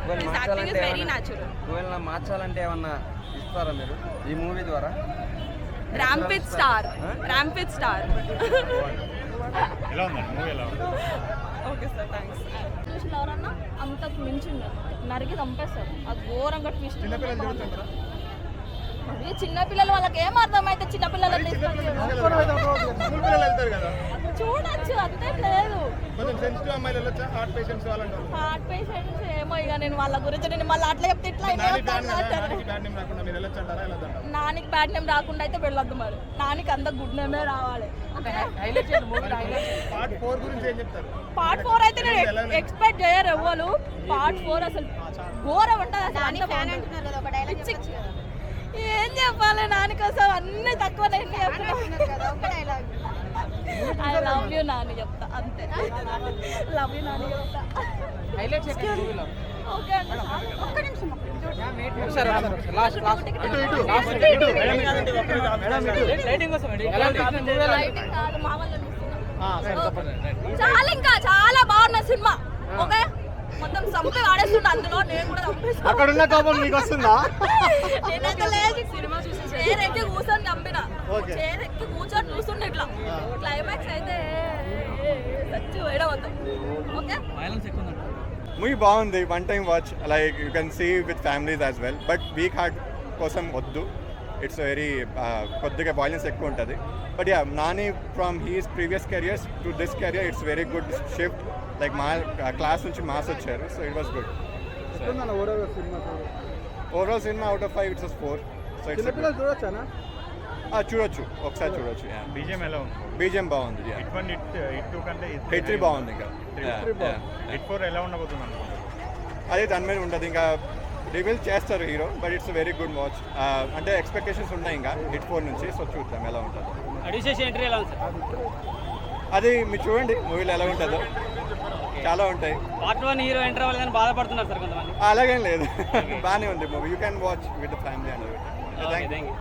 His acting is very natural. ఒకవేళ మార్చాలంటే ఏమన్నా ఇస్తారా మీరు ఈ మూవీ ద్వారా? Rampage star. Rampage star. ఎలా ఉందండి మూవీ ఎలా ఉంది? Okay sir, thanks. చూసిన ఎవరన్నా అంతకు మించి ఉన్నారు, నరికి చంపేస్తారు. అది ఘోరంగా ట్విస్ట్. అది చిన్నపిల్లలు వాళ్ళకి ఏం అర్థమైతే చిన్నపిల్లలు చూడొచ్చు, అంతేం లేదు. హార్ట్ పేషెంట్స్ ఏమో ఇక నేను వాళ్ళ గురించి నేను మళ్ళీ అట్లా చెప్తే ఇట్లా నానికి బ్యాడ్ నేమ్ రాకుండా అయితే వెళ్ళొద్దు, మరి నానికి అంత గుడ్ నేమే రావాలి. పార్ట్ 4 అయితే నేను ఎక్స్పెక్ట్ చేయరు ఎవ్వరు. పార్ట్ 4 అసలు ఘోరం ఉంటుంది. అసలు ఏం చెప్పాలి నాని కోసం, అన్ని తక్కువ. ఐ లవ్ యూ నాని చెప్తా అంతే. లవ్ యూ నాని చెప్తా. ఓకే అండి, ఒక్క నిమిషం. లైటింగ్ కాదు, మా వాళ్ళు చాలా ఇంకా చాలా బాగున్న సినిమా. ఓకే, మొత్తం చంపి వాడేస్తుండ అందులో. నేను కూడా చంపేస్తాను. అక్కడ ఉన్న కోపం మీకు వస్తుందా? నేనైతే లేదు, సినిమా చూసి చైర్ ఎక్కి కూర్చొని చంపిన. చైర్ ఎక్కి కూర్చొని చూస్తుండే ఇట్లా. క్లైమాక్స్ అయితే సచ్చి వేయడం వద్దాం. ఓకే, మూవీ బాగుంది, one time watch. Like you can see with families as well. But weak heart కోసం వద్దు. ఇట్స్ వెరీ కొద్దిగా వాయిలెన్స్ ఎక్కువ ఉంటుంది. But yeah, Nani from his previous careers to this career it's very good shift. Like మా class నుంచి mass వచ్చారు, so it was good. Overall cinema out of 5 it's 4. So it's చూడొచ్చు, ఒకసారి చూడొచ్చు. బీజిఎం ఎలా ఉంది? బీజిఎం బాగుంది. హిట్ 2 కంటే హిట్ 3 బాగుంది. ఇంకా హిట్ 4 ఎలా ఉండబోతుంది అనుకుంటున్నాను? అదే దాని మీద ఉంటుంది. ఇంకా రివీల్ చేస్తారు hero, but it's very good watch. అంటే ఎక్స్పెక్టేషన్స్ ఉన్నాయి ఇంకా హిట్ 4 నుంచి. సో చూద్దాం ఎలా ఉంటుంది. అది మీరు చూడండి మూవీలో ఎలా ఉంటుందో. చాలా ఉంటాయి. పార్ట్ 1 హీరో ఎంటర్ అవ్వాలని బాధపడుతున్నారు సార్ కొంతమంది. అలాగేం లేదు, బాగానే ఉంది movie. You can watch with the family and thank you.